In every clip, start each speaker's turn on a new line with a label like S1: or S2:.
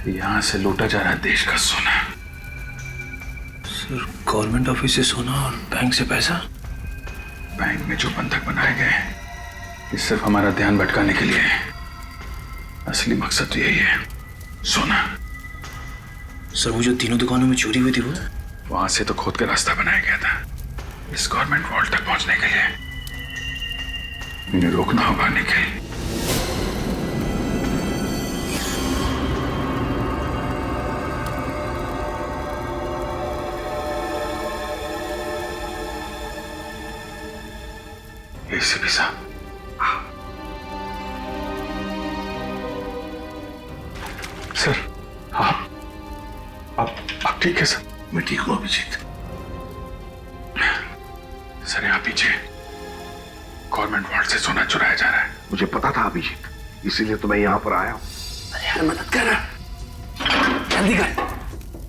S1: यहां से लूटा जा रहा है देश का सोना।
S2: सर, गवर्नमेंट ऑफिस से सोना और बैंक से पैसा?
S1: बैंक में जो बंधक बनाए गए ये सिर्फ हमारा ध्यान भटकाने के लिए है। असली मकसद तो यही है, सोना।
S2: सर, वो जो तीनों दुकानों में चोरी हुई थी वो?
S1: वहां से तो खोद के रास्ता बनाया गया था इस गवर्नमेंट वॉल्ट तक पहुंचने के लिए। इन्हें रोकना होगा निखिल। एसीपी साहब, सर, आप ठीक है सर?
S3: मैं ठीक हूं अभिजीत।
S1: सर, यहाँ पीछे गवर्नमेंट वॉल्ट से सोना चुराया जा रहा है।
S3: मुझे पता था अभिजीत, इसीलिए तो मैं यहाँ पर आया हूँ।
S2: अरे यार, मदद कर, जल्दी कर,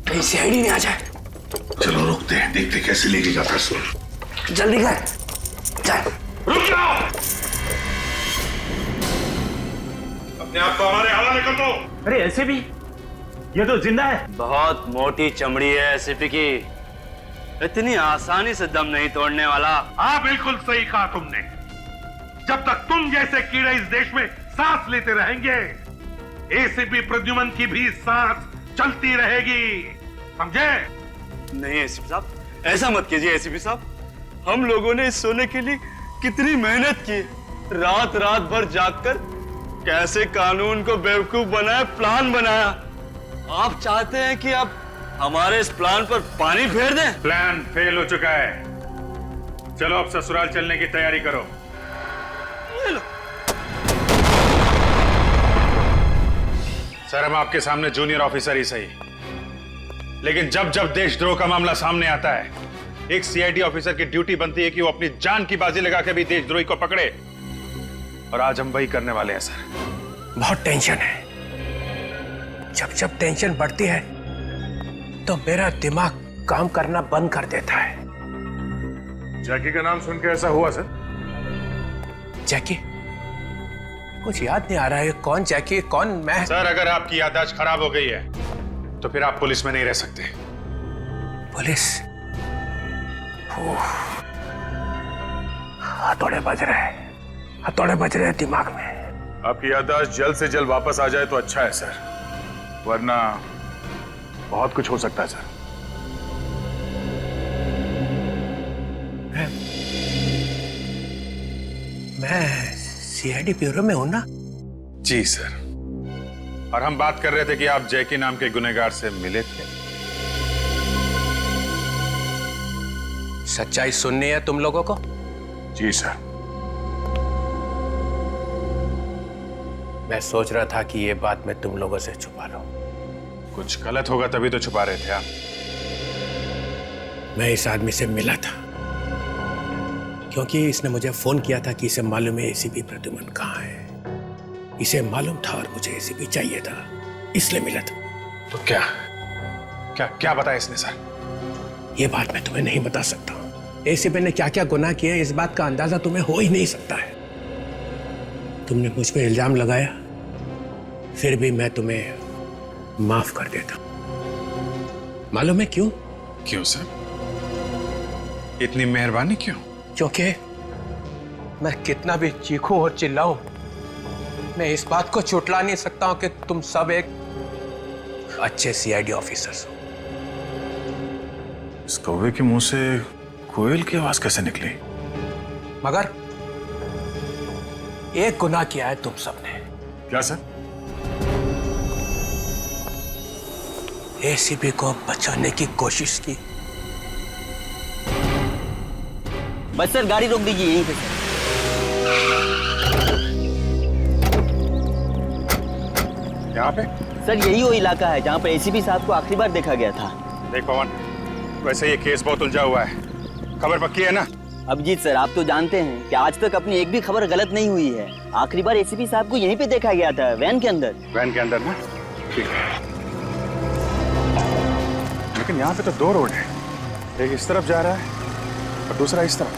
S2: कहीं सीआईडी नहीं आ जाए।
S3: चलो रुकते हैं, देखते कैसे लेके जाता है सोना।
S2: जल्दी कर, चल।
S3: रुक जाओ, अपने आप को हमारे हवाले कर दो।
S4: अरे ऐसे भी ये तो जिंदा है।
S5: बहुत मोटी चमड़ी है एसीपी की, इतनी आसानी से दम नहीं तोड़ने वाला।
S6: हाँ, बिल्कुल सही कहा तुमने। जब तक तुम जैसे कीड़े इस देश में सांस लेते रहेंगे, एसीपी प्रद्युमन की भी सांस चलती रहेगी, समझे?
S5: नहीं एसीपी साहब, ऐसा मत कीजिए एसीपी साहब। हम लोगों ने इस सोने के लिए कितनी मेहनत की, रात रात भर जागकर कैसे कानून को बेवकूफ बनाया, प्लान बनाया। आप चाहते हैं कि आप हमारे इस प्लान पर पानी फेर दें?
S6: प्लान फेल हो चुका है। चलो अब ससुराल चलने की तैयारी करो।
S1: सर, हम आपके सामने जूनियर ऑफिसर ही सही, लेकिन जब जब देशद्रोह का मामला सामने आता है, एक सीआईडी ऑफिसर की ड्यूटी बनती है कि वो अपनी जान की बाजी लगा के भी देशद्रोही को पकड़े, और आज हम वही करने वाले हैं सर।
S2: बहुत टेंशन है। जब जब टेंशन बढ़ती है तो मेरा दिमाग काम करना बंद कर देता है।
S6: जैकी का नाम सुन के ऐसा हुआ सर?
S2: जैकी? कुछ याद नहीं आ रहा है। कौन जैकी, कौन मैं?
S1: सर, अगर आपकी याददाश्त खराब हो गई है तो फिर आप पुलिस में नहीं रह सकते।
S2: पुलिस? हथौड़े बज रहे हैं, हथौड़े बज रहे हैं दिमाग में।
S6: आपकी याददाश्त जल्द से जल्द वापस आ जाए तो अच्छा है सर, वरना बहुत कुछ हो सकता है सर।
S2: मैं सीआईडी ब्यूरो में हूं ना?
S1: जी सर, और हम बात कर रहे थे कि आप जैकी नाम के गुनहगार से मिले थे।
S2: सच्चाई सुननी है तुम लोगों को?
S6: जी सर।
S2: मैं सोच रहा था कि ये बात मैं तुम लोगों से छुपा लूं।
S1: कुछ गलत होगा तभी तो छुपा रहे थे आप।
S2: मैं इस आदमी से मिला था क्योंकि इसने मुझे फोन किया था कि इसे मालूम है एसीपी प्रद्युमन कहाँ है। इसे मालूम था और मुझे एसीपी चाहिए था, इसलिए मिला था।
S1: तो क्या क्या क्या बताया इसने सर?
S2: ये बात मैं तुम्हें नहीं बता सकता। एसीपी ने क्या क्या गुनाह किए इस बात का अंदाजा तुम्हें हो ही नहीं सकता है। तुमने मुझ पे इल्जाम लगाया, फिर भी मैं तुम्हें माफ कर देता। मालूम है क्यों?
S1: क्यों सर? इतनी मेहरबानी क्यों?
S2: क्योंकि मैं कितना भी चीखूं और चिल्लाऊं, मैं इस बात को चुटला नहीं सकता हूं कि तुम सब एक अच्छे सीआईडी ऑफिसर्स हो।
S6: इस कौवे के मुंह से कोयल की आवाज कैसे निकली?
S2: मगर एक गुनाह किया है तुम सबने।
S6: क्या सर?
S2: एसीपी को बचाने की कोशिश की।
S5: बस सर, गाड़ी रोक दीजिए यहीं पे सर।
S1: यहाँ पे?
S5: सर, यही वो इलाका है जहाँ पर एसीपी साहब को आखिरी बार देखा गया था।
S1: देख पवन, वैसे ये केस बहुत उलझा हुआ है, खबर पक्की है ना?
S5: अभिजीत सर, आप तो जानते हैं कि आज तक अपनी एक भी खबर गलत नहीं हुई है। आखिरी बार एसीपी साहब को यहीं पे देखा गया था, वैन के अंदर।
S1: वैन के अंदर ना? ठीक है, लेकिन यहाँ पे तो दो रोड है, एक इस तरफ जा रहा है और दूसरा इस तरफ।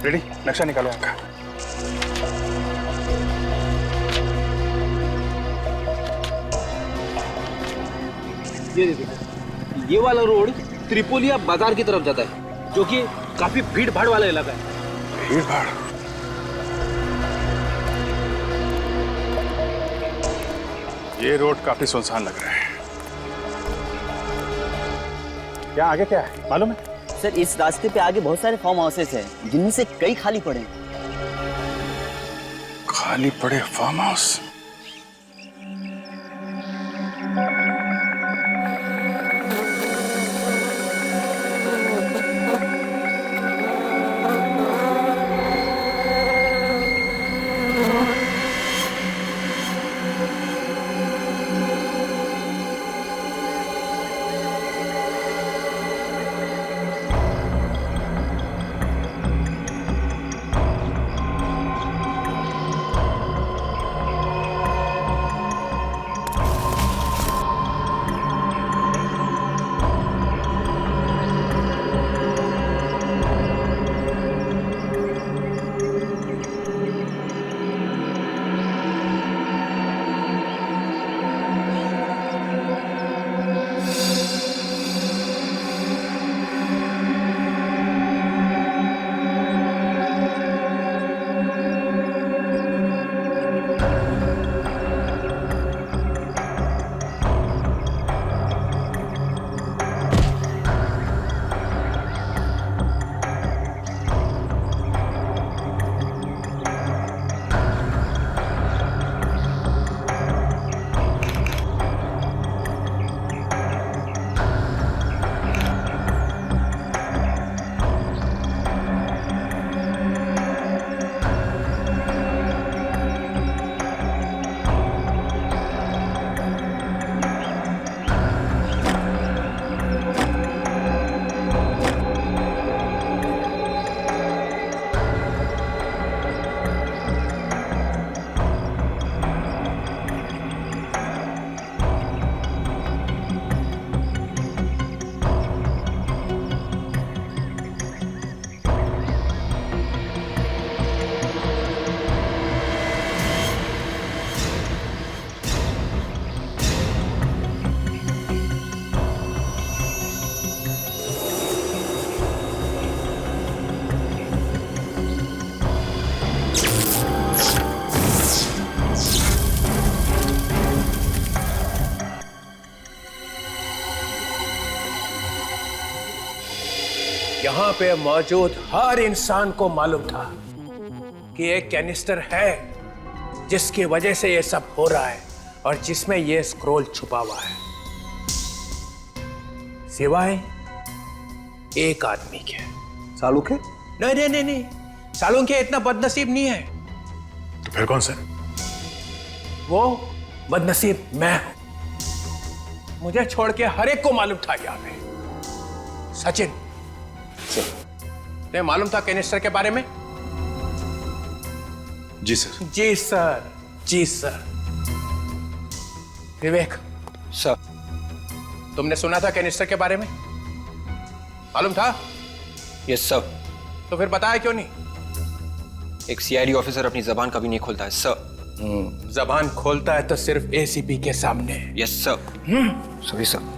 S1: रेडी? नक्शा निकालो आपका।
S7: ये देखिए, ये वाला रोड त्रिपोलिया बाजार की तरफ जाता है, जो कि काफी भीड़ भाड़ वाला इलाका है।
S1: भीड़ भाड़? ये रोड काफी सुनसान लग रहा है। क्या आगे क्या है मालूम है?
S8: सर, इस रास्ते पे आगे बहुत सारे फार्म हाउसेस हैं, जिनमें से कई खाली पड़े हैं।
S1: खाली पड़े फार्म हाउस?
S2: यहाँ पे मौजूद हर इंसान को मालूम था कि एक कैनिस्टर है जिसकी वजह से ये सब हो रहा है और जिसमें ये स्क्रोल छुपा हुआ है, सिवाय एक आदमी के।
S7: सालुखे?
S2: नहीं नहीं नहीं नहीं, सालुखे इतना बदनसीब नहीं है।
S1: तो फिर कौन सा?
S2: वो बदनसीब मैं हूं। मुझे छोड़ के हर एक को मालूम था यहाँ पे। सचिन, तुम्हें मालूम था कैनिस्टर के बारे में?
S1: जी सर।
S2: जी सर, जी सर। विवेक
S7: सर,
S2: तुमने सुना था कैनिस्टर के बारे में? मालूम था?
S9: Yes sir.
S2: तो फिर बताया क्यों नहीं?
S9: एक सीआईडी ऑफिसर अपनी जबान कभी नहीं खोलता है सर।
S2: जबान खोलता है तो सिर्फ एसीपी के सामने।
S9: Yes sir. Sorry sir.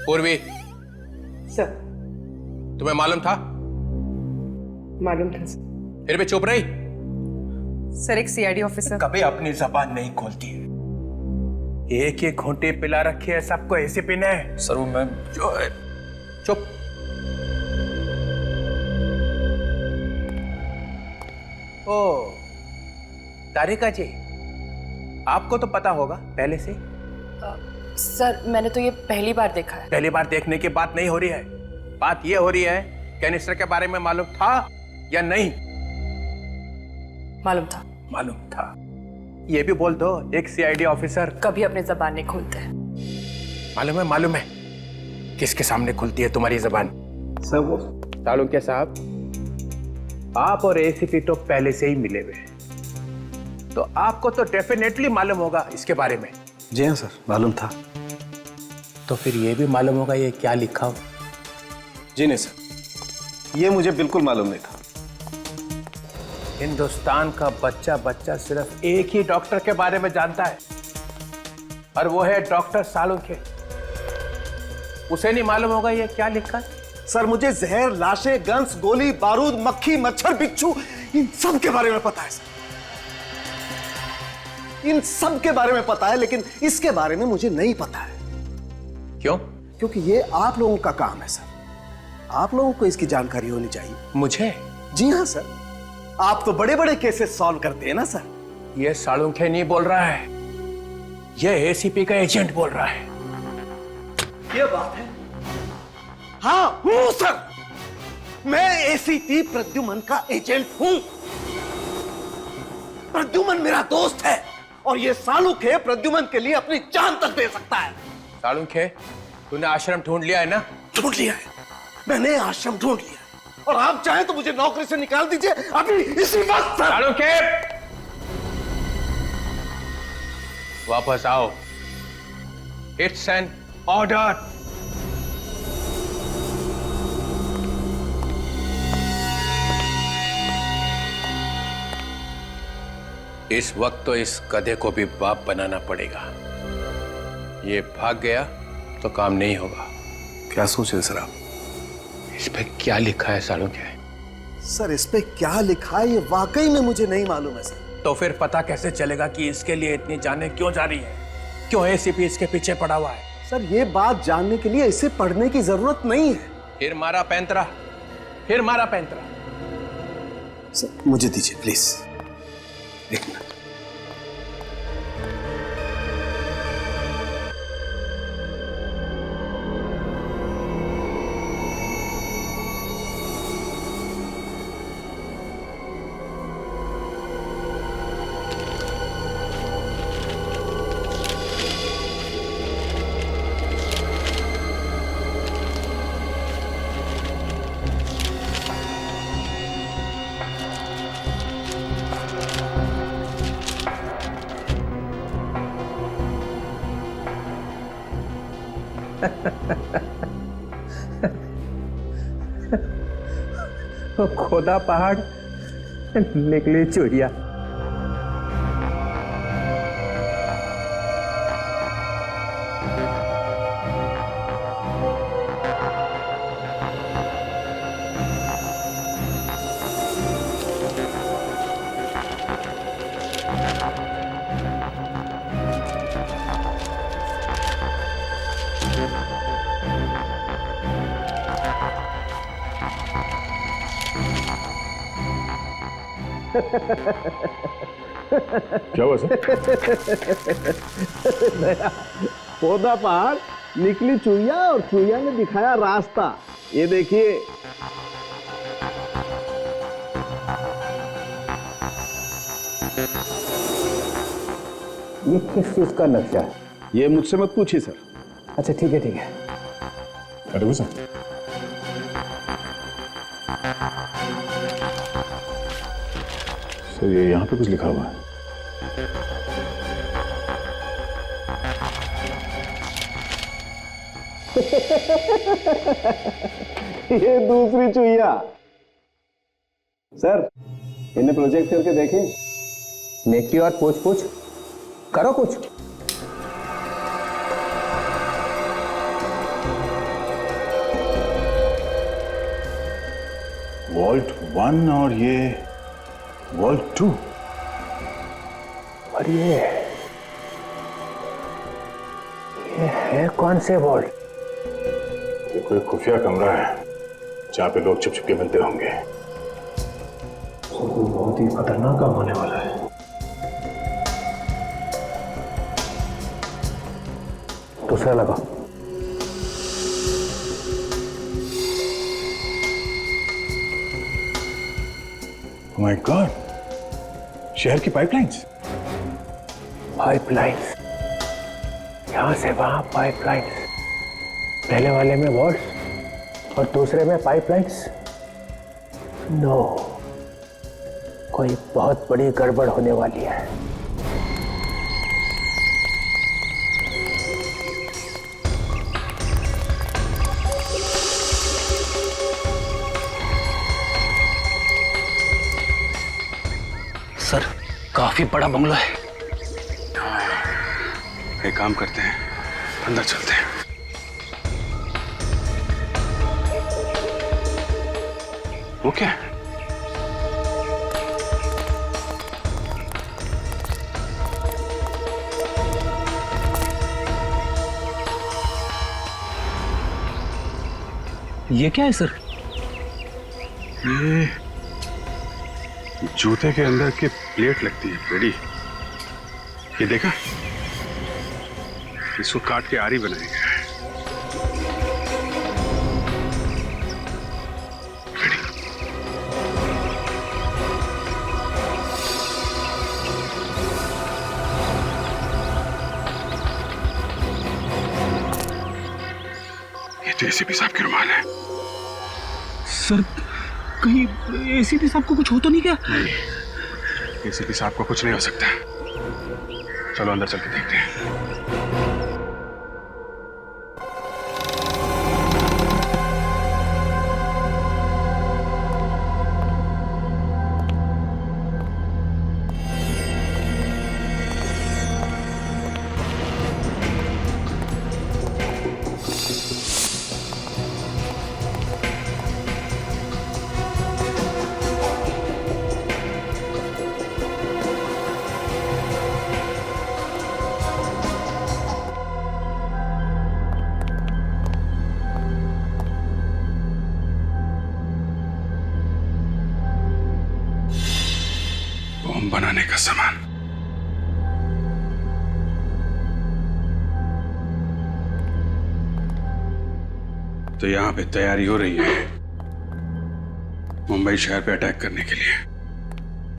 S2: पूर्वी
S10: सर।
S2: तुम्हें मालूम था?
S10: मालूम था सर।
S2: फिर भी चुप रही?
S10: सर, एक सीआईडी ऑफिसर
S2: कभी अपनी जबान नहीं खोलती है। एक एक घूंटे पिला रखी है सबको एसीपी ने।
S9: सर वो मैं
S2: चुप। ओ तारिका जी, आपको तो पता होगा पहले से।
S10: सर, मैंने तो ये पहली बार देखा है।
S2: पहली बार देखने की बात नहीं हो रही है, बात ये हो रही है कैनिस्टर के बारे में मालूम था या नहीं?
S10: मालूम था।
S2: मालूम था। ये भी बोल दो, एक सीआईडी ऑफिसर
S10: कभी अपनी जबान नहीं खोलते।
S2: मालूम है? मालूम है किसके सामने खुलती है तुम्हारी जबान?
S7: सर वो
S2: तालुके साहब, आप और एसीपी तो पहले से ही मिले हुए हैं, तो आपको तो डेफिनेटली मालूम होगा इसके बारे में।
S7: जी हाँ सर, मालूम था।
S2: तो फिर ये भी मालूम होगा ये क्या लिखा हो?
S7: जी नहीं सर, ये मुझे बिल्कुल मालूम नहीं था।
S2: हिंदुस्तान का बच्चा बच्चा सिर्फ एक ही डॉक्टर के बारे में जानता है, और वो है डॉक्टर सालुंखे। उसे नहीं मालूम होगा ये क्या लिखा है?
S11: सर मुझे जहर, लाशें, गन्स, गोली, बारूद, मक्खी, मच्छर, बिच्छू, इन सब के बारे में पता है सर। इन सब के बारे में पता है, लेकिन इसके बारे में मुझे नहीं पता है।
S2: क्यों?
S11: क्योंकि ये आप लोगों का काम है सर। आप लोगों को इसकी जानकारी होनी चाहिए।
S2: मुझे?
S11: जी हाँ सर, आप तो बड़े बड़े केसेस सॉल्व करते हैं ना सर।
S2: ये सालुंखे नहीं बोल रहा है, ये एसीपी का एजेंट बोल रहा है।
S11: ये बात है। हाँ हूं सर, मैं एसीपी प्रद्युमन का एजेंट हूं। प्रद्युमन मेरा दोस्त है, और ये सालुंखे प्रद्युमन के लिए अपनी जान तक दे सकता है।
S2: सालुंखे, तूने आश्रम ढूंढ लिया है ना?
S11: ढूंढ लिया है, मैंने आश्रम ढूंढ लिया, और आप चाहें तो मुझे नौकरी से निकाल दीजिए अभी इसी वक्त सर।
S2: सालुंखे, वापस आओ। It's an order. इस वक्त तो इस गधे को भी बाप बनाना पड़ेगा। ये भाग गया तो काम नहीं होगा।
S11: क्या सोच रहे सर आप?
S2: इस पे क्या लिखा है सालुंखे?
S11: सर इस पे क्या लिखा है ये वाकई में मुझे नहीं मालूम है सर।
S2: तो फिर पता कैसे चलेगा कि इसके लिए इतनी जानें क्यों जा रही है? क्यों एसीपी इसके पीछे पड़ा हुआ है?
S11: सर ये बात जानने के लिए इसे पढ़ने की जरूरत नहीं है।
S2: फिर मारा पैंतरा, फिर मारा पैंतरा।
S11: सर मुझे दीजिए प्लीज, एक मिनट।
S2: खोदा पहाड़ निकली चुड़िया।
S3: क्या हुआ सर?
S11: खोदा पहाड़ निकली चुईया, और चुईया ने दिखाया रास्ता। ये देखिए,
S2: ये किस चीज का नक्शा है?
S11: ये मुझसे मत पूछिए सर।
S2: अच्छा ठीक है ठीक है।
S3: अरे वो सर, ये यहाँ पे कुछ लिखा हुआ है।
S11: ये दूसरी चुईया। सर इन्हें प्रोजेक्ट करके देखें।
S2: नेकी और पूछ पूछ करो कुछ।
S3: वॉल्ट 1 और ये वॉल्ट 2।
S2: और ये है कौन से वॉल्ट?
S3: ये कोई खुफिया कमरा है जहां पे लोग छुप छुप के मिलते होंगे।
S2: तो बहुत ही खतरनाक काम होने वाला है। दूसरा लगा।
S3: माय गॉड, शहर की पाइपलाइंस।
S2: पाइपलाइंस, यहां से वहां पाइपलाइंस। पहले वाले में वॉल्ट और दूसरे में पाइपलाइंस। नो, कोई बहुत बड़ी गड़बड़ होने वाली है।
S7: सर काफी बड़ा बंगला है।
S1: एक काम करते हैं, अंदर चलते हैं। वो क्या है?
S7: ये क्या है सर?
S1: ये जूते के अंदर की प्लेट लगती है फ्रेडी। ये देखा, इसको काट के आरी बनाया गया है। ये तो एसीपी साहब के रुमाल है।
S7: सर कहीं एसीपी साहब को कुछ हो तो नहीं क्या?
S1: नहीं, एसीपी साहब को कुछ नहीं हो सकता। चलो अंदर चल के देखते हैं। बम बनाने का सामान। तो यहां पे तैयारी हो रही है मुंबई शहर पे अटैक करने के लिए।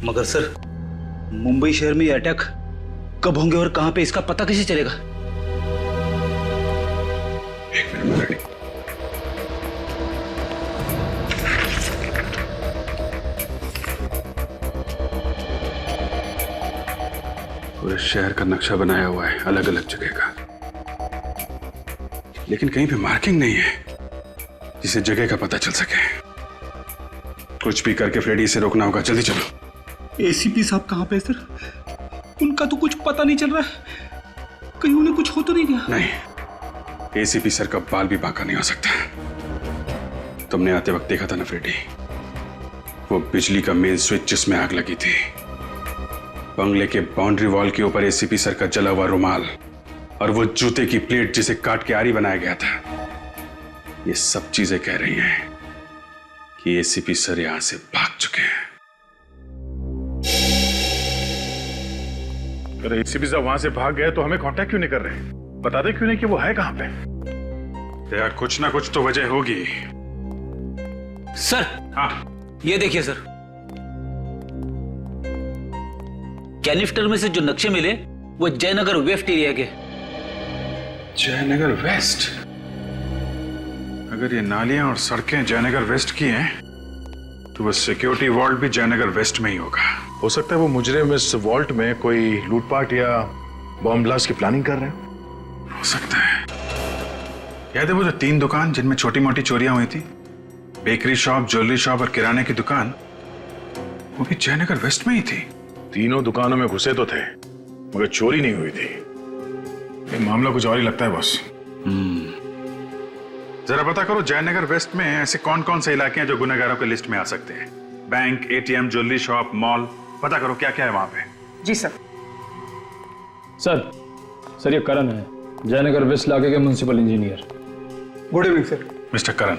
S7: मगर सर मुंबई शहर में ये अटैक कब होंगे और कहां पे, इसका पता कैसे चलेगा?
S1: एक मिनट रेडी। पूरे शहर का नक्शा बनाया हुआ है अलग अलग जगह का, लेकिन कहीं पे मार्किंग नहीं है जिसे जगह का पता चल सके। कुछ भी करके फ्रेडी से रोकना होगा। जल्दी चलो।
S7: एसीपी साहब कहां पे सर? उनका तो कुछ पता नहीं चल रहा है। कहीं उन्हें कुछ हो तो नहीं गया?
S1: नहीं, एसीपी सर का बाल भी बांका नहीं हो सकता। तुमने आते वक्त देखा था ना फ्रेडी, वो बिजली का मेन स्विच जिसमें आग लगी थी, बंगले के बाउंड्री वॉल के ऊपर एसीपी सर का जला हुआ रुमाल और वो जूते की प्लेट जिसे काट के आरी बनाया गया था, ये सब चीजें कह रही हैं कि एसीपी सर यहां से भाग चुके हैं।
S3: अगर एसीपी साहब वहां से भाग गए तो हमें कांटेक्ट क्यों नहीं कर रहे? बता दे क्यों नहीं कि वो है कहां पे?
S1: यार कुछ ना कुछ तो वजह होगी।
S7: सर
S1: हाँ,
S7: ये देखिए सर, कैनिस्टर में से जो नक्शे मिले वो जयनगर वेस्ट एरिया के।
S1: जयनगर वेस्ट? अगर ये नालियां और सड़कें जयनगर वेस्ट की हैं, तो वो सिक्योरिटी वॉल्ट भी जयनगर वेस्ट में ही होगा।
S3: हो सकता है वो मुजरिम इस वॉल्ट में कोई लूटपाट या बॉम्ब ब्लास्ट की प्लानिंग कर रहे हैं।
S1: हो सकता है। याद है वो जो 3 दुकान जिनमें छोटी मोटी चोरियां हुई थी, बेकरी शॉप, ज्वेलरी शॉप और किराने की दुकान, वो भी जयनगर वेस्ट में ही थी।
S3: तीनों दुकानों में घुसे तो थे मगर चोरी नहीं हुई थी। ये मामला कुछ और ही लगता है बॉस।
S1: जरा पता करो जयनगर वेस्ट में ऐसे कौन कौन से इलाके हैं जो गुनहगारों के लिस्ट में आ सकते हैं। Bank, ATM, jewellery shop, mall, पता करो क्या क्या है वहां पे।
S10: जी सर।
S12: सर ये करण है, जयनगर वेस्ट इलाके के municipal engineer.
S11: Good evening sir.
S1: Mister Karan,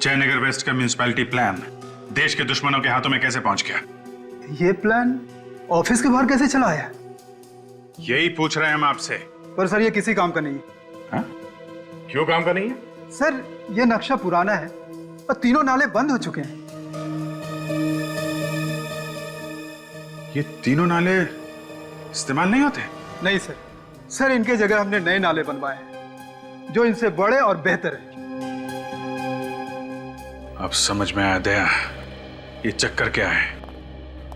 S1: Jayanagar West का म्युनिसिपैलिटी प्लान देश के दुश्मनों के हाथों में कैसे पहुंच गया?
S11: ये प्लान ऑफिस के बाहर कैसे चला आया?
S1: यही पूछ रहे हैं हम आपसे।
S11: पर सर ये किसी काम का नहीं है।
S3: हाँ? क्यों काम का नहीं है?
S11: सर ये नक्शा पुराना है और तीनों नाले बंद हो चुके हैं।
S1: ये तीनों नाले इस्तेमाल नहीं होते?
S11: नहीं सर, सर इनके जगह हमने नए नाले बनवाए हैं जो इनसे बड़े और बेहतर हैं।
S1: अब समझ में आया दया, ये चक्कर क्या है।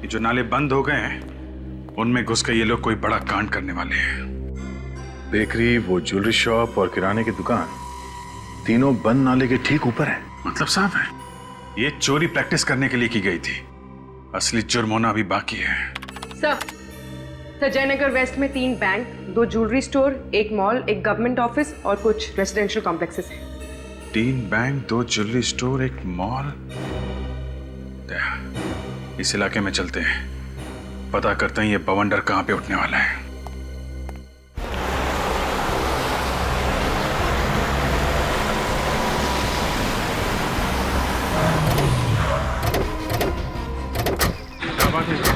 S1: ये जो नाले बंद हो गए हैं उनमें घुस के ये लोग कोई बड़ा कांड करने वाले हैं।
S3: बेकरी, वो ज्वेलरी शॉप और किराने की दुकान तीनों बंद नाले के ठीक ऊपर है।
S1: मतलब साफ है ये चोरी प्रैक्टिस करने के लिए की गई थी असली जुर्म होना अभी बाकी है।
S10: सर जयनगर वेस्ट में 3 bank, 2 jewellery store, 1 mall, 1 government office और कुछ रेजिडेंशियल कॉम्प्लेक्सेस हैं।
S1: 3 बैंक, 2 ज्वेलरी स्टोर, 1 मॉल। इस इलाके में चलते हैं, पता करते हैं ये बवंडर कहां पे उठने वाला है।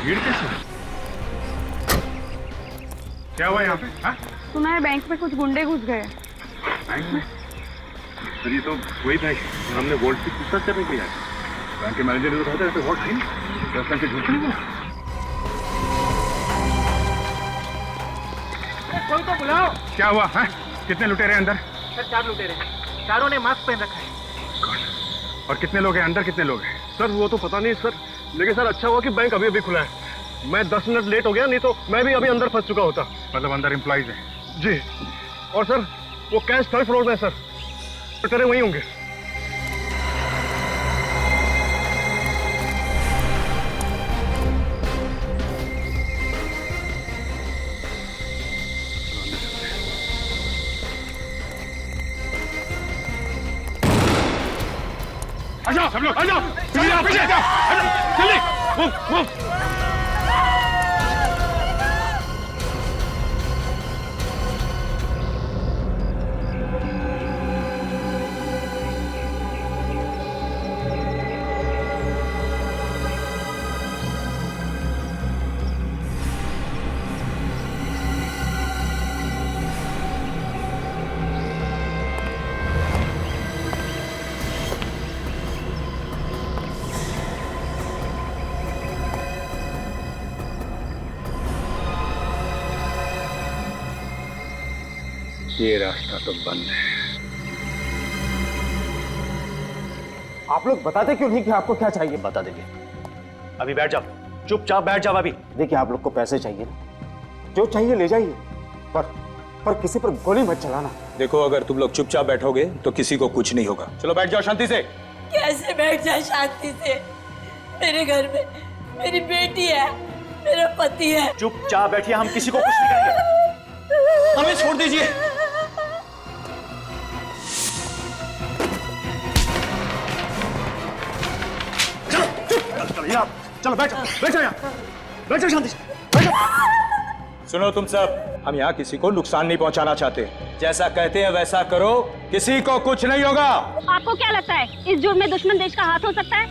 S1: भीड़ कैसे? क्या हुआ यहाँ पे?
S10: सुना है बैंक में कुछ गुंडे घुस गए।
S1: बैंक में? सर ये तो वही बैंक हमने वोल्ट की पूछताछ करने के लिए आए। बैंक के मैनेजर ने तो कहा था वोल्ट नहीं, 10 लाख के झूठ नहीं बोला।
S11: कोई तो बुलाओ।
S1: क्या हुआ है? कितने लुटेरे हैं अंदर?
S11: सर 4 लुटेरे हैं, चारों ने मास्क पहन रखा है।
S1: और कितने लोग हैं अंदर? कितने लोग हैं?
S5: सर वो तो पता नहीं सर, लेकिन सर अच्छा हुआ कि बैंक अभी अभी खुला है। मैं 10 मिनट लेट हो गया, नहीं तो मैं भी अभी अंदर फंस चुका होता।
S1: मतलब अंदर एम्प्लॉइज हैं?
S5: जी। और सर वो कैश 3rd फ्लोर में है सर, लुटेरे वहीं होंगे।
S1: आ जाओ सब लोग, आ जाओ पीछे आ जाओ, जल्दी मूव। ये रास्ता तो बंद है।
S11: आप लोग बताते क्यों नहीं कि आपको क्या चाहिए?
S8: बता देंगे। अभी बैठ जाओ, चुपचाप बैठ जाओ अभी।
S11: देखिए आप लोग को पैसे चाहिए ना, जो चाहिए ले जाइए, पर किसी पर गोली मत चलाना।
S7: देखो अगर तुम लोग चुपचाप बैठोगे तो किसी को कुछ नहीं होगा। चलो बैठ जाओ शांति से।
S10: कैसे बैठ जाए शांति से? मेरे घर में मेरी बेटी है, मेरा पति है।
S8: चुपचाप बैठिए, हम किसी को कुछ नहीं करेंगे।
S7: हमें छोड़ दीजिए।
S8: चलो बैठ जाओ यहाँ, बैठ जाओ शांति से, बैठ जाओ।
S7: सुनो तुम सब, हम यहाँ किसी को नुकसान नहीं पहुँचाना चाहते। जैसा कहते हैं वैसा करो, किसी को कुछ नहीं होगा।
S10: आपको क्या लगता है इस जुर्म में दुश्मन देश का हाथ हो सकता है?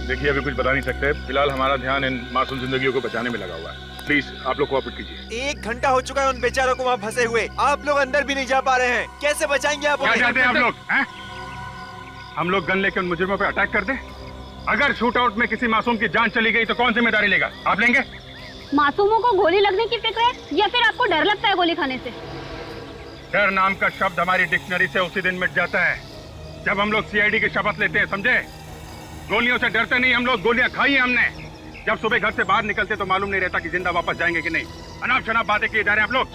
S1: देखिए अभी कुछ बता नहीं सकते, फिलहाल हमारा ध्यान इन मासूम जिंदगियों को बचाने में लगा हुआ है। प्लीज आप लोग कोऑपरेट कीजिए।
S9: 1 घंटा हो चुका है उन बेचारों को वहाँ फंसे हुए, आप लोग अंदर भी नहीं जा पा रहे हैं। कैसे बचाएंगे आप?
S1: क्या चाहते हैं आप लोग? हम लोग गन लेकर उन मुजरिमों पे अटैक कर दें? अगर शूट आउट में किसी मासूम की जान चली गई तो कौन जिम्मेदारी लेगा? आप लेंगे?
S10: मासूमों को गोली लगने की फिक्र है या फिर आपको डर लगता है गोली खाने से?
S1: डर नाम का शब्द हमारी डिक्शनरी से उसी दिन मिट जाता है जब हम लोग सीआईडी की शपथ लेते हैं, समझे? गोलियों से डरते नहीं हम लोग, गोलियां खाई हैं हमने। जब सुबह घर से बाहर निकलते तो मालूम नहीं रहता कि जिंदा वापस जाएंगे कि नहीं। अनाप शनाप बातें किए जा रहे हैं आप लोग।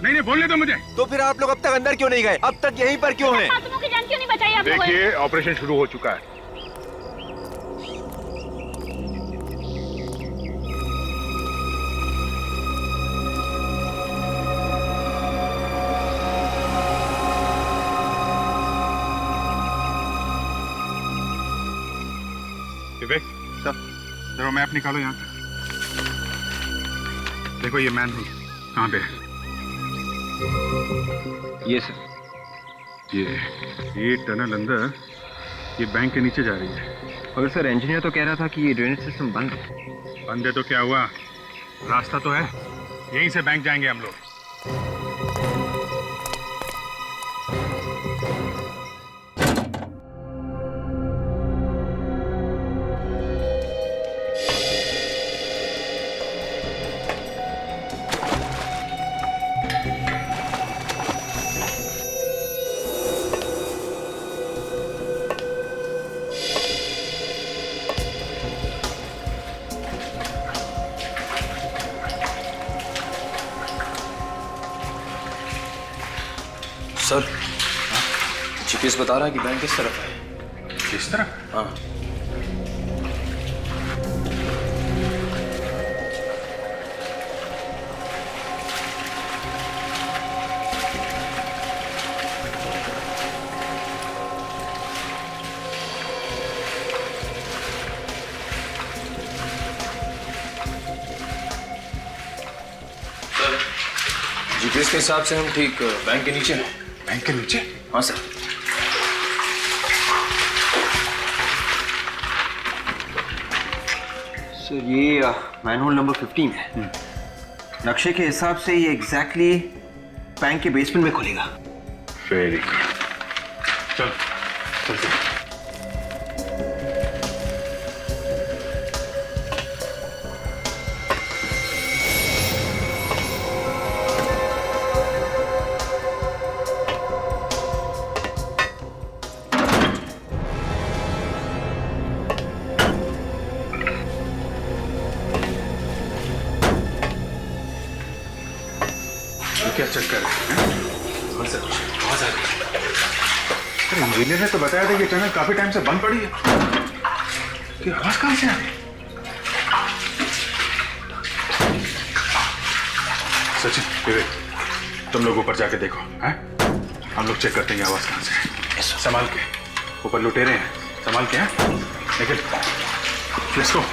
S1: नहीं बोलने दो मुझे।
S9: तो फिर आप लोग अब तक अंदर क्यों नहीं गए? अब तक यहीं पर क्यों हैं?
S10: मासूमों की जान क्यों नहीं बचाई आप लोगों ने?
S1: देखिए ऑपरेशन शुरू हो चुका है। विवेक सर, जरा मैप निकालो यहाँ से। देखो ये मैन रोड कहाँ पे है?
S9: ये सर,
S1: ये टनल अंदर ये बैंक के नीचे जा रही है।
S9: और सर इंजीनियर तो कह रहा था कि ये ड्रेनेज सिस्टम बंद है।
S1: बंद है तो क्या हुआ, रास्ता तो है, यहीं से बैंक जाएंगे हम लोग।
S9: सर जीपीएस बता रहा है कि बैंक किस तरफ है।
S1: किस तरफ?
S9: हाँ
S12: जीपीएस के हिसाब से हम ठीक बैंक के नीचे हैं।
S3: बैंक के नीचे?
S12: हाँ सर।
S9: सर ये मैनहोल नंबर 15 है। नक्शे के हिसाब से ये एग्जैक्टली बैंक के बेसमेंट में खुलेगा।
S3: वेरी गुड, चल चलते। क्या चक्कर है?
S12: बस सर, आवाज आ रही है।
S3: अरे इंजीनियर ने तो बताया था कि टनल काफी टाइम से बंद पड़ी है। ये आवाज कहां से आ रही है? सचिन, विवेक, तुम लोग ऊपर जाके देखो, हैं? हम लोग चेक करते हैं आवाज कहां से है। संभाल के, ऊपर लुटेरे हैं, संभाल के, हैं? लेकिन लेट्स गो।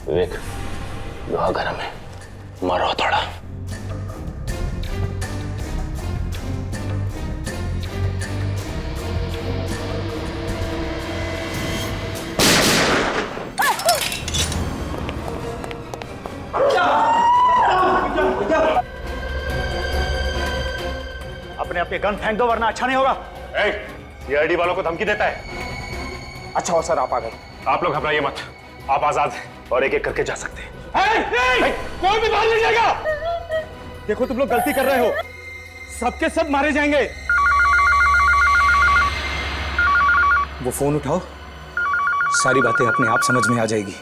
S2: विवेक, लोहा गरम है, मारो थोड़ा।
S8: अपने अपने गन फेंक दो वरना अच्छा नहीं होगा।
S3: सीआईडी वालों को धमकी देता है।
S8: अच्छा हो सर, आप आ गए।
S3: आप लोग घबराइए मत, आप आजाद हैं और एक एक करके जा सकते हैं।
S8: कोई भी बाहर नहीं जाएगा। देखो तुम लोग गलती कर रहे हो, सबके सब मारे जाएंगे। वो फोन उठाओ, सारी बातें अपने आप समझ में आ जाएगी।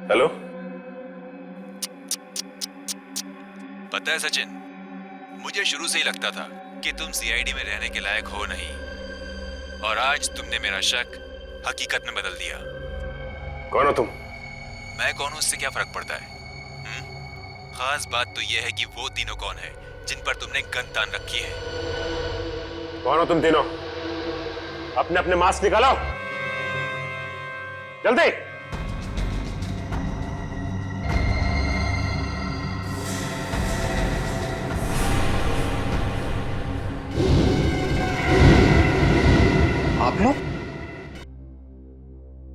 S3: हेलो,
S13: पता है सचिन, मुझे शुरू से ही लगता था कि तुम सीआईडी में रहने के लायक हो नहीं, और आज तुमने मेरा शक हकीकत में बदल दिया।
S3: कौन हो तुम?
S13: मैं कौन हूं उससे क्या फर्क पड़ता है? खास बात तो यह है कि वो तीनों कौन है जिन पर तुमने गन तान रखी है।
S3: कौन हो तुम तीनों? अपने अपने मास्क निकालो, जल्दी।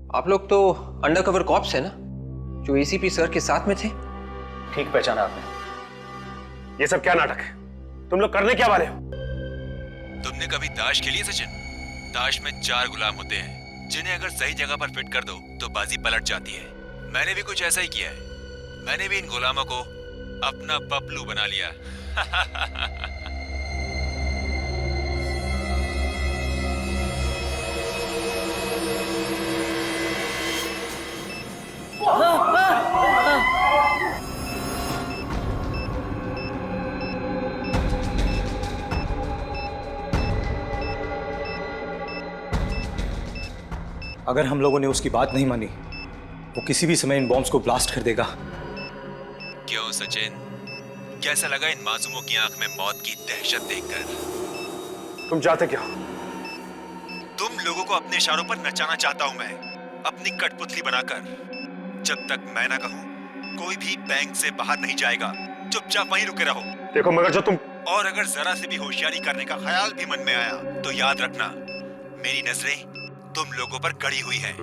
S9: आप लोग तो अंडरकवर कॉप्स है ना, जो एसीपी सर के साथ में थे?
S8: ठीक पहचाना आपने।
S3: ये सब क्या नाटक है? तुम लोग करने क्या वाले हो?
S13: तुमने कभी ताश खेली है सचिन? ताश में 4 गुलाम होते हैं, जिन्हें अगर सही जगह पर फिट कर दो तो बाजी पलट जाती है। मैंने भी कुछ ऐसा ही किया है। मैंने भी इन गुलामों को अपना पपलू बना लिया।
S8: अगर हम लोगों ने उसकी बात नहीं मानी, वो किसी भी समय इन बॉम्ब्स को ब्लास्ट कर देगा।
S13: क्यों सचिन, कैसा लगा इन मासूमों की आंख में मौत की दहशत देखकर?
S11: तुम चाहते क्या?
S13: तुम लोगों को अपने इशारों पर नचाना चाहता हूं मैं, अपनी कठपुतली बनाकर। जब तक मैं ना कहूं, कोई भी बैंक से बाहर नहीं जाएगा। चुपचाप वहीं रुके रहो।
S11: देखो मगर जो तुम,
S13: और अगर जरा से भी होशियारी करने का ख्याल भी मन में आया तो याद रखना, मेरी नजरें तुम लोगों पर गड़ी हुई हैं।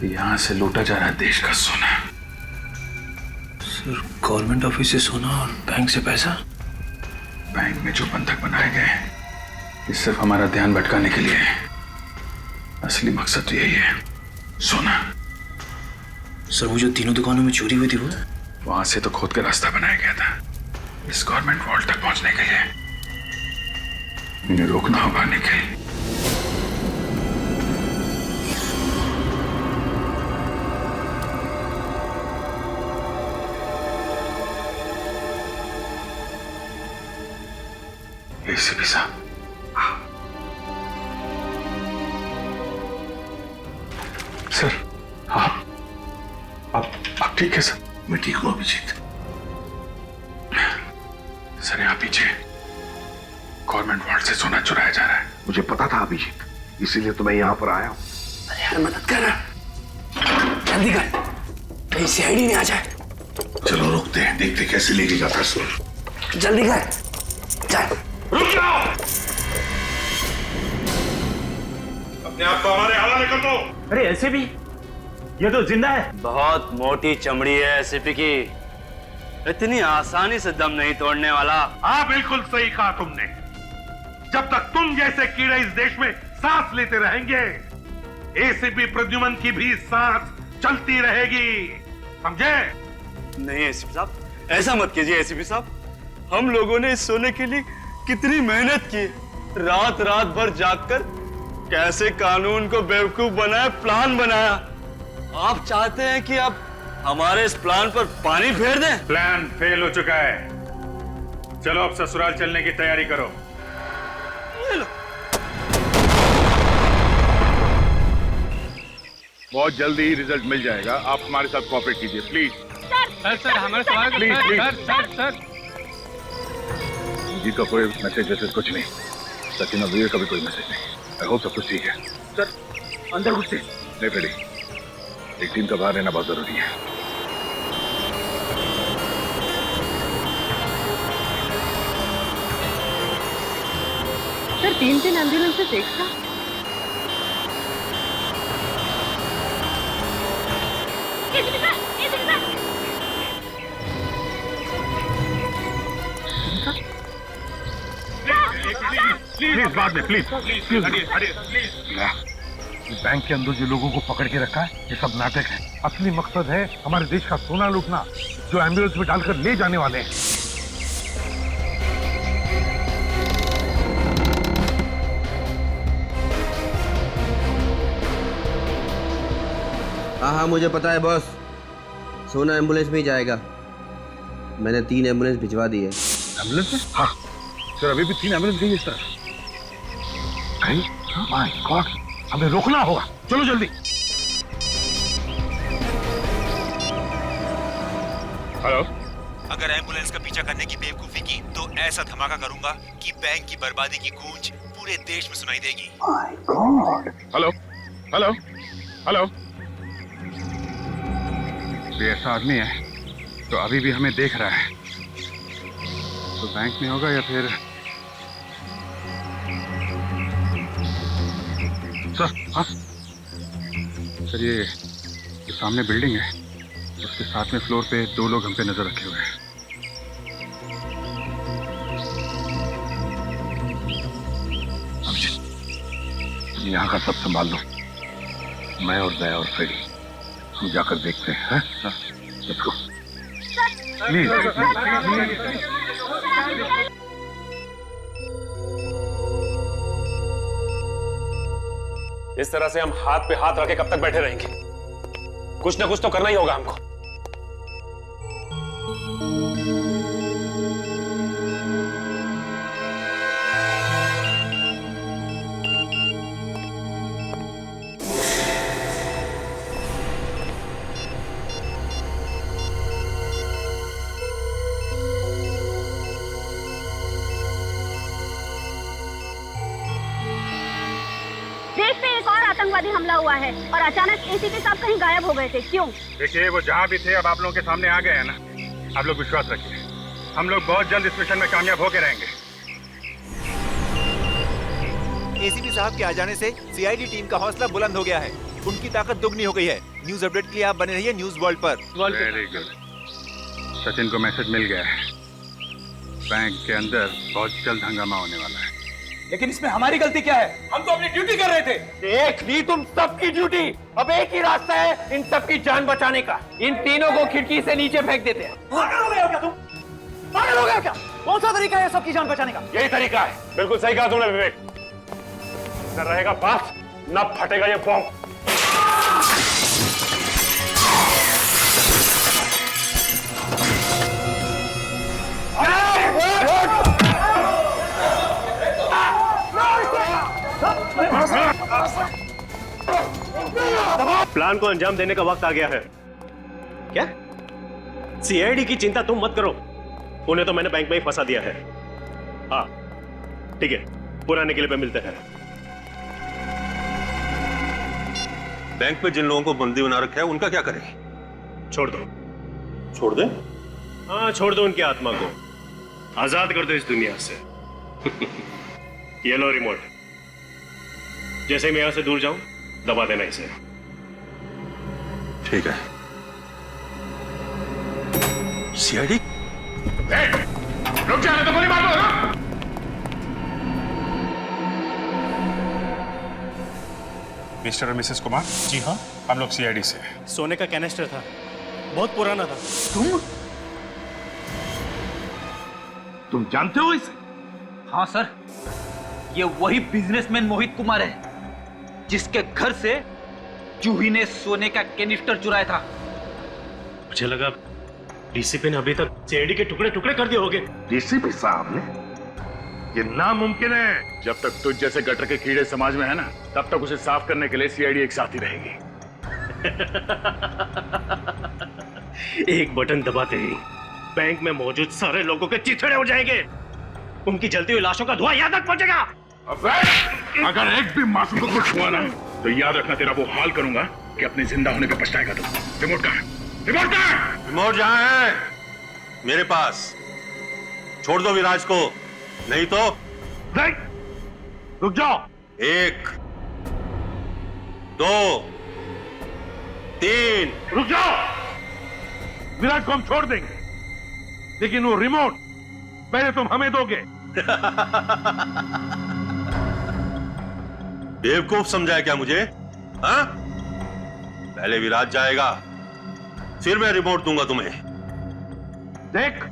S3: यहां से लूटा जा रहा है देश का सोना।
S9: सर, गवर्नमेंट ऑफिस से सोना और बैंक से पैसा?
S3: बैंक में जो बंधक बनाए गए हैं, ये सिर्फ हमारा ध्यान भटकाने के लिए है। असली मकसद तो यही है, सोना।
S9: सर, वो जो तीनों दुकानों में चोरी हुई थी वो?
S3: वहां से तो खोद के रास्ता बनाया गया था इस गवर्नमेंट वॉल्ट तक पहुंचने के लिए। इन्हें रोकना होगा निखिल। एसीपी साहब, सर, आप ठीक है सर?
S6: मैं ठीक हूं अभिजीत।
S3: सर, यहाँ पीछे गवर्नमेंट वॉल्ट से सोना चुराया जा रहा है।
S6: मुझे पता था अभिजीत, इसीलिए तो मैं यहाँ पर आया हूँ।
S11: अरे यार मदद कर, जल्दी कर, कहीं सीआईडी नहीं आ जाए।
S6: चलो रुकते हैं, देखते कैसे लेके जाता है सुर।
S11: जल्दी कर, चल।
S6: रुक जाओ! अपने आप को हमारे हवाले कर दो।
S4: अरे ऐसे भी ये तो जिंदा है।
S5: बहुत मोटी चमड़ी है एसीपी की, इतनी आसानी से दम नहीं तोड़ने वाला।
S6: हाँ, बिल्कुल सही कहा तुमने। जब तक तुम जैसे कीड़े इस देश में सांस लेते रहेंगे, एसीपी प्रद्युमन की भी सांस चलती रहेगी, समझे?
S5: नहीं एसीपी साहब, ऐसा मत कीजिए एसीपी साहब। हम लोगों ने इस सोने के लिए कितनी मेहनत की, रात रात भर जागकर कैसे कानून को बेवकूफ बनाया, प्लान बनाया। आप चाहते हैं कि आप हमारे इस प्लान पर पानी फेर दें?
S1: प्लान फेल हो चुका है। चलो अब ससुराल चलने की तैयारी करो।
S6: बहुत जल्दी रिजल्ट मिल जाएगा। आप हमारे साथ कोऑपरेट कीजिए प्लीज।
S12: सर हमारे सवाल
S6: प्लीज प्लीज।
S12: सर
S6: जी का कोई मैसेज वैसेज कुछ नहीं। सचिन और वीर का भी कोई मैसेज नहीं। आई होप सब कुछ ठीक है।
S12: सर अंदर घुसते।
S6: नहीं फ्रेडी, एक टीम का बाहर रहना बहुत जरूरी है।
S10: सर 3 एम्बुलेंसेस एक साथ।
S6: प्लीज बाद में, प्लीज बैंक के अंदर जो लोगों को पकड़ के रखा है, ये सब नाटक है। असली मकसद है हमारे देश का सोना लूटना, जो एम्बुलेंस में डालकर ले जाने वाले हैं।
S9: हाँ मुझे पता है बॉस, सोना एम्बुलेंस में ही जाएगा। मैंने 3 एम्बुलेंस भिजवा दी है।
S6: एम्बुलेंस में? हाँ सर, अभी भी 3 एम्बुलेंस गई है सर। माय गॉड, हमें रोकना होगा। चलो जल्दी। हेलो,
S13: अगर एम्बुलेंस का पीछा करने की बेवकूफी की तो ऐसा धमाका करूंगा कि बैंक की बर्बादी की गूंज पूरे देश में सुनाई देगी।
S6: My God. Hello hello hello, ये ऐसा आदमी है तो अभी भी हमें देख रहा है, तो बैंक में होगा या फिर सर? हाँ सर, ये सामने बिल्डिंग है, उसके साथ में फ्लोर पे 2 लोग हम पे नजर रखे हुए हैं। यहाँ का सब संभाल लो,
S3: मैं और दया और फ्रेडी हम जाकर देखते हैं। हाँ? Let's go. Please.
S2: इस तरह से हम हाथ पे हाथ रखे कब तक बैठे रहेंगे? कुछ ना कुछ तो करना ही होगा हमको।
S14: देश पे एक और आतंकवादी हमला हुआ है और अचानक एसीपी साहब कहीं गायब हो गए थे। क्यों?
S1: देखिए, वो जहाँ भी थे अब आप लोगों के सामने आ गए हैं ना। आप लोग विश्वास रखिए, हम लोग बहुत जल्द इस मिशन में कामयाब होके रहेंगे।
S13: एसीपी साहब के आ जाने से सीआईडी टीम का हौसला बुलंद हो गया है। उनकी ताकत दुगनी हो गई है। न्यूज अपडेट के लिए आप बने रहिए न्यूज वर्ल्ड पर।
S1: Very good. सचिन को मैसेज मिल गया है, बैंक के अंदर बहुत जल्द हंगामा होने वाला है।
S8: लेकिन इसमें हमारी गलती क्या है? हम तो अपनी ड्यूटी कर रहे थे।
S11: देख ली तुम सबकी ड्यूटी। अब एक ही रास्ता है इन सबकी जान बचाने का। इन तीनों को खिड़की से नीचे फेंक देते हैं।
S8: पागल हो गए हो क्या तुम? पागल हो गए हो क्या? कौन सा तरीका है सबकी जान बचाने का?
S2: यही तरीका है। बिल्कुल सही कहा तुमने विवेक। न रहेगा पास, न फटेगा ये बॉम्ब।
S15: प्लान को अंजाम देने का वक्त आ गया है। क्या? सीआईडी की चिंता तुम मत करो, उन्हें तो मैंने बैंक में ही फंसा दिया है। हाँ ठीक है, पुराने किले पे मिलते हैं।
S16: बैंक में जिन लोगों को बंदी बना रखा है उनका क्या करें?
S15: छोड़ दो।
S16: छोड़ दे?
S15: हाँ छोड़ दो, उनकी आत्मा को आजाद कर दो इस दुनिया से। ये लो रिमोट, जैसे मैं यहां से दूर जाऊं दबा देना इसे।
S16: ठीक है। सीआईडी?
S1: रुक जाने तो गोली मार दो ना। मिस्टर और मिसेस कुमार।
S4: जी हाँ।
S1: हम लोग सीआईडी से।
S4: सोने का कैनिस्टर था, बहुत पुराना था।
S6: तुम जानते हो इसे?
S7: हाँ सर, ये वही बिजनेसमैन मोहित कुमार है जिसके घर से जूही ने सोने का कैनिस्टर चुराया था।
S15: मुझे लगा डीसीपी ने अभी तक सीआईडी के टुकड़े टुकड़े कर दिए होंगे।
S6: डीसीपी साहब ने? ये नामुमकिन है।
S3: जब तक तुझ जैसे गटर के कीड़े समाज में है ना, तब तक उसे साफ करने के लिए सीआईडी एक साथ ही रहेगी।
S15: एक बटन दबाते ही बैंक में मौजूद सारे लोगों के चिथड़े हो जाएंगे। उनकी जलती हुई लाशों का धुआं यहाँ तक पहुंचेगा।
S3: अगर एक भी मासूम को कुछ हुआ ना, तो याद रखना तेरा वो हाल करूंगा कि अपने जिंदा होने पे पछताएगा तुम। रिमोट कहाँ है? रिमोट कहाँ है?
S16: रिमोट जहां है मेरे पास। छोड़ दो विराज को, नहीं तो
S6: नहीं। रुक जाओ।
S16: 1 2 3।
S6: रुक जाओ। विराट को हम छोड़ देंगे, लेकिन वो रिमोट पहले तुम हमें दोगे।
S16: बेवकूफ समझाया क्या मुझे? हाँ? पहले विराज जाएगा, फिर मैं रिमोट दूंगा तुम्हें।
S6: देख,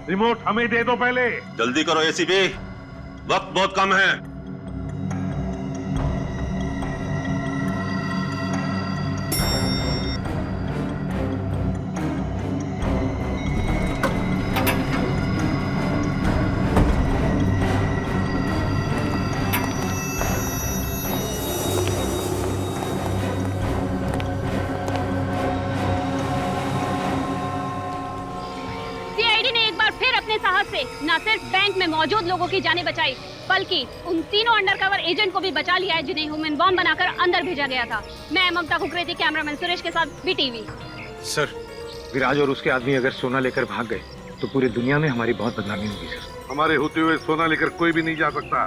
S6: रिमोट हमें दे दो पहले।
S16: जल्दी करो एसीपी, वक्त बहुत कम है।
S14: न सिर्फ बैंक में मौजूद लोगों की जानें बचाई, बल्कि उन तीनों अंडरकवर एजेंट को भी बचा लिया है जिन्हें ह्यूमन बॉम्ब बनाकर अंदर भेजा गया था। मैं ममता कुकरेती, कैमरामैन सुरेश के साथ बीटीवी।
S9: सर, विराज और उसके आदमी अगर सोना लेकर भाग गए तो पूरी दुनिया में हमारी बहुत बदनामी होगी सर।
S6: हमारे होते हुए सोना लेकर कोई भी नहीं जा सकता।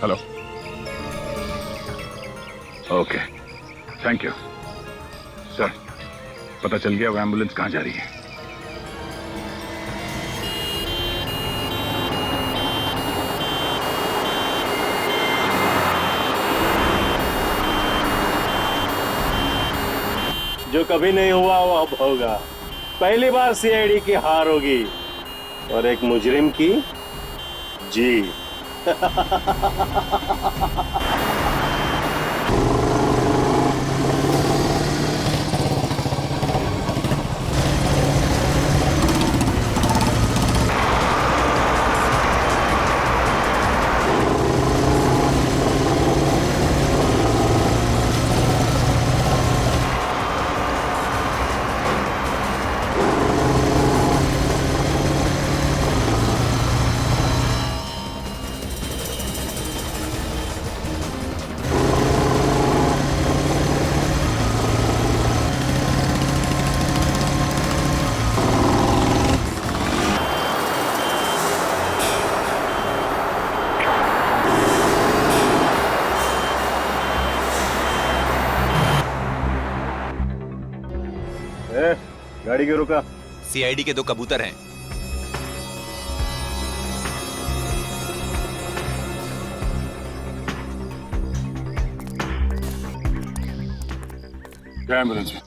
S3: Hello. Okay, thank you sir. पता चल गया वो एम्बुलेंस कहाँ जा रही है।
S15: जो कभी नहीं हुआ वो अब होगा। पहली बार सीआईडी की हार होगी और एक मुजरिम की जीत। गाड़ी क्यों रुका?
S13: सीआईडी के 2 कबूतर हैं।
S3: क्या एम्बुलेंस में?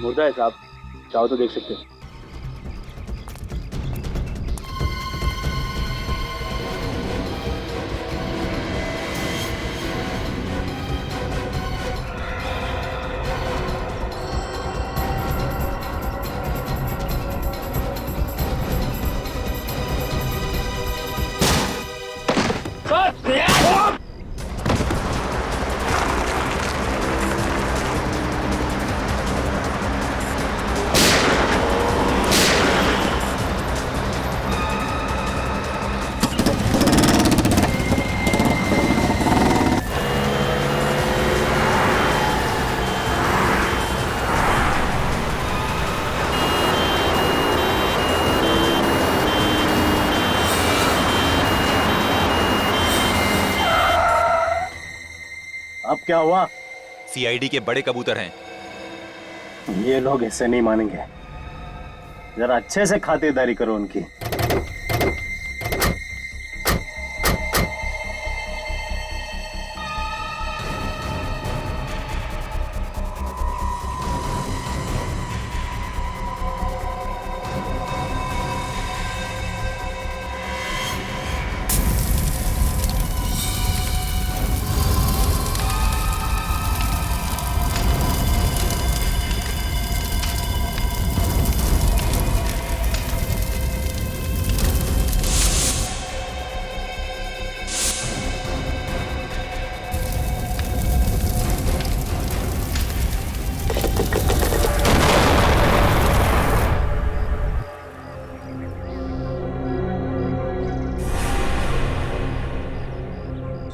S12: मुर्दा है साहब, चाहो तो देख सकते हैं।
S15: अब क्या हुआ?
S13: सीआईडी के बड़े कबूतर हैं।
S15: ये लोग ऐसे नहीं मानेंगे, जरा अच्छे से खातिरदारी करो उनकी।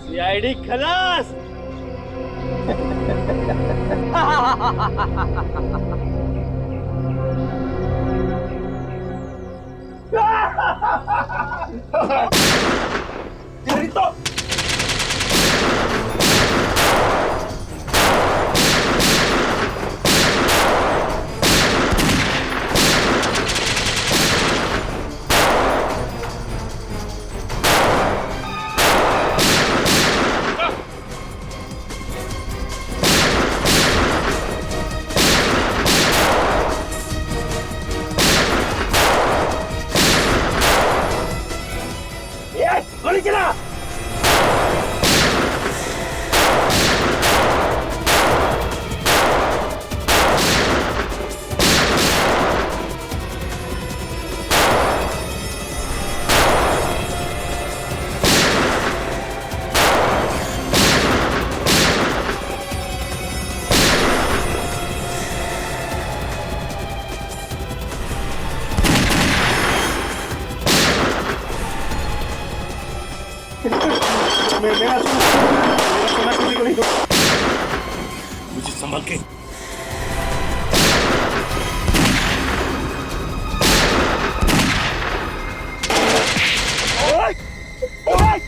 S15: सीआईडी खलास।
S11: तेरी तो गोली चला। मेरा सोना किसी को नहीं दो। मुझे संभाल के। ओए! ओए!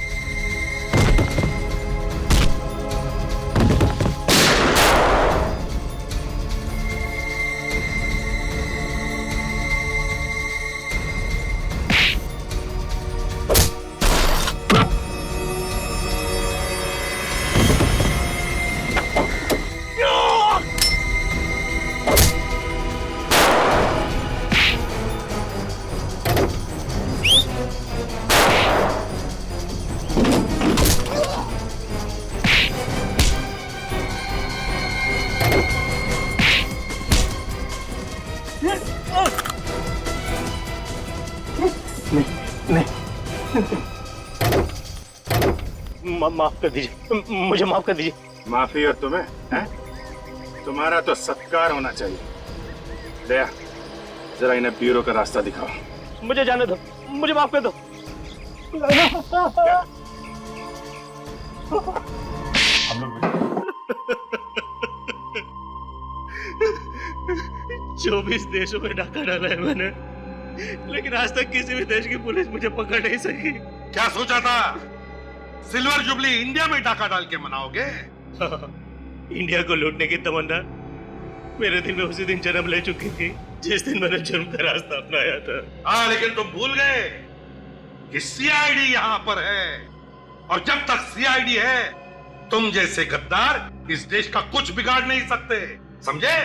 S15: माफ कर दीजिए, मुझे माफ कर दीजिए।
S3: माफी और तुम्हें हैं? तुम्हारा तो सत्कार होना चाहिए। दया, जरा इन्हें ब्यूरो का रास्ता दिखाओ।
S15: मुझे जाने दो, मुझे माफ कर दो।
S3: हम लोग
S15: 24 देशों में डाका डाला है मैंने, लेकिन आज तक किसी भी देश की पुलिस मुझे पकड़ नहीं सकी।
S6: क्या सोचा था सिल्वर जुबली इंडिया में डाका डाल के मनाओगे?
S15: इंडिया को लूटने की तमन्ना मेरे दिल में उसी दिन जन्म ले चुकी थी जिस दिन मैंने जुर्म का रास्ता अपनाया था।
S6: हाँ, लेकिन तुम भूल गए कि सीआईडी यहाँ पर है, और जब तक सीआईडी है तुम जैसे गद्दार इस देश का कुछ बिगाड़ नहीं सकते, समझे?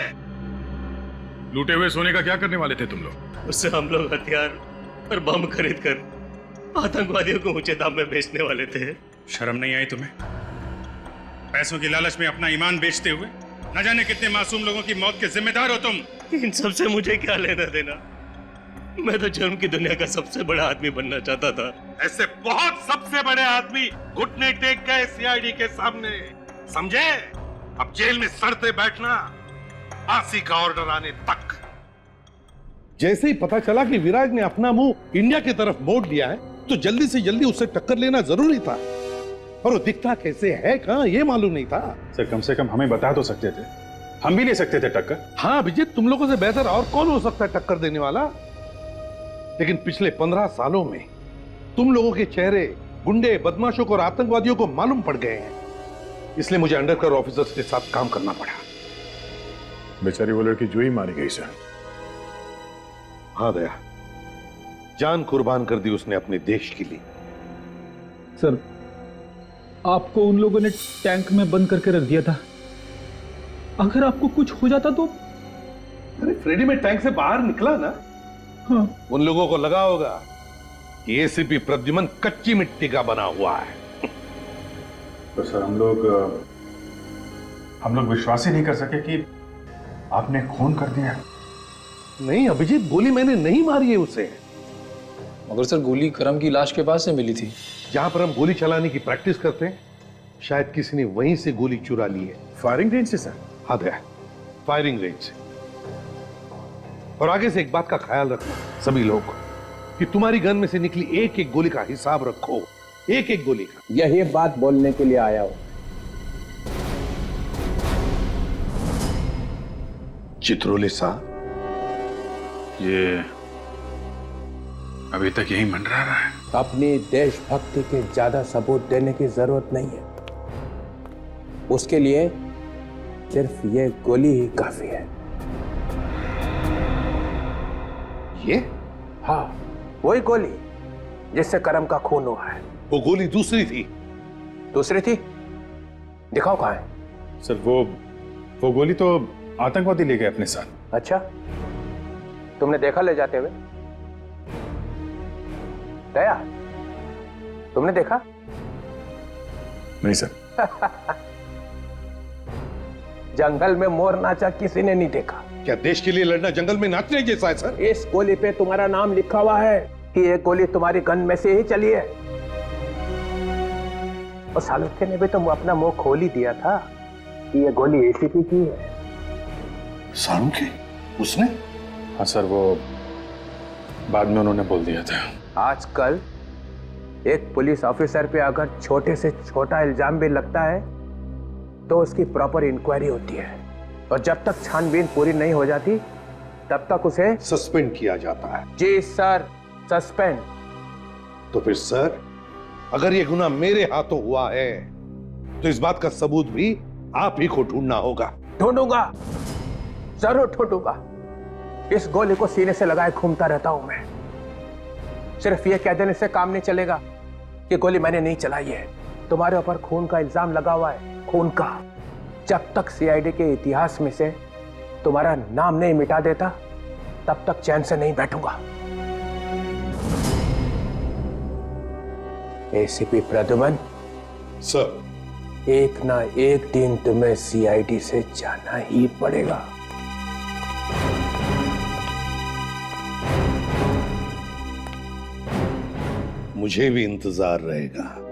S3: लूटे हुए सोने का क्या करने वाले थे तुम लोग?
S15: उससे हम लोग हथियार और बम खरीद कर आतंकवादियों को ऊंचे दाम में बेचने वाले थे।
S1: शर्म नहीं आई तुम्हें? पैसों की लालच में अपना ईमान बेचते हुए न जाने कितने मासूम लोगों की मौत के जिम्मेदार हो तुम।
S15: इन सब से मुझे क्या लेना देना? मैं तो जुर्म की दुनिया का सबसे बड़ा आदमी बनना चाहता था।
S6: ऐसे बहुत सबसे बड़े आदमी घुटने टेक गए सीआईडी के सामने, समझे? अब जेल में सड़ते बैठना फांसी का ऑर्डर आने तक।
S17: जैसे ही पता चला कि विराज ने अपना मुंह इंडिया की तरफ मोड़ लिया है, तो जल्दी से जल्दी उससे टक्कर लेना जरूरी था। और वो दिखता कैसे है कहां, ये मालूम नहीं था।
S3: सर, कम से कम हमें बता तो सकते थे, हम भी ले सकते थे टक्कर।
S17: हाँ अभिजीत, तुम लोगों से बेहतर और कौन हो सकता है टक्कर देने वाला? लेकिन पिछले 15 सालों में तुम लोगों के चेहरे गुंडे, बदमाशों को और आतंकवादियों को मालूम पड़ गए हैं, इसलिए मुझे अंडरकवर ऑफिसर्स के साथ काम करना पड़ा।
S3: बेचारी वो लड़की जूही मारी गई सर।
S17: हाँ दया, जान कुर्बान कर दी उसने अपने देश के लिए।
S12: सर, आपको उन लोगों ने टैंक में बंद करके रख दिया था। अगर आपको कुछ हो जाता तो?
S17: अरे फ्रेडी में टैंक से बाहर निकला ना।
S12: हाँ।
S17: उन लोगों को लगा होगा कि एसीपी प्रद्युमन कच्ची मिट्टी का बना हुआ है।
S3: तो सर, हम लोग विश्वास ही नहीं कर सके कि आपने खून कर दिया।
S17: नहीं अभिजीत, गोली मैंने नहीं मारी है उसे।
S12: मगर सर, गोली करम की लाश के पास से मिली थी।
S17: जहां पर हम गोली चलाने की प्रैक्टिस करते हैं, शायद किसी ने वहीं से गोली चुरा ली है।
S3: फायरिंग रेंज से सर?
S17: हाँ दया, फायरिंग रेंज से। और आगे से एक बात का ख्याल रखना सभी लोग, कि तुम्हारी गन में से निकली एक एक गोली का हिसाब रखो, एक एक गोली का।
S2: यही बात बोलने के लिए आया हूं।
S17: चित्रोले साहब,
S3: ये अभी तक यही मंडरा रहा है।
S2: अपनी देशभक्ति के ज्यादा सबूत देने की जरूरत नहीं है, उसके लिए सिर्फ ये गोली ही काफी है।
S17: ये?
S2: हाँ, वही गोली जिससे करम का खून हुआ है।
S17: वो गोली दूसरी थी।
S2: दूसरी थी? दिखाओ कहां है।
S3: सर, वो गोली तो आतंकवादी ले गए अपने साथ।
S2: अच्छा, तुमने देखा ले जाते हुए? दया, तुमने देखा?
S3: नहीं सर।
S2: जंगल में मोर नाचा किसी ने नहीं देखा।
S17: क्या देश के लिए लड़ना जंगल में नाचने जैसा है सर?
S2: इस गोली पे तुम्हारा नाम लिखा हुआ है कि ये गोली तुम्हारी गन में से ही चली है। और सालुखे ने भी तुम अपना मुंह खोल ही दिया था कि ये गोली एसीपी की है।
S17: सालुखे? उसने?
S3: हाँ सर, वो बाद में उन्होंने बोल दिया था।
S2: आजकल एक पुलिस ऑफिसर पे अगर छोटे से छोटा इल्जाम भी लगता है तो उसकी प्रॉपर इंक्वायरी होती है, और जब तक छानबीन पूरी नहीं हो जाती तब तक उसे
S17: सस्पेंड किया जाता है।
S2: जी सर, सस्पेंड।
S17: तो फिर सर, अगर ये गुनाह मेरे हाथों हुआ है तो इस बात का सबूत भी आप ही को ढूंढना होगा।
S2: ढूंढूंगा, जरूर ढूंढूंगा। इस गोली को सीने से लगाए घूमता रहता हूं मैं। सिर्फ ये कह देने से काम नहीं चलेगा कि गोली मैंने नहीं चलाई है। तुम्हारे ऊपर खून का इल्जाम लगा हुआ है, खून का। जब तक सीआईडी के इतिहास में से तुम्हारा नाम नहीं मिटा देता तब तक चैन से नहीं बैठूंगा। एसीपी प्रद्युमन
S17: सर,
S2: एक ना एक दिन तुम्हें सीआईडी से जाना ही पड़ेगा।
S17: मुझे भी इंतजार रहेगा।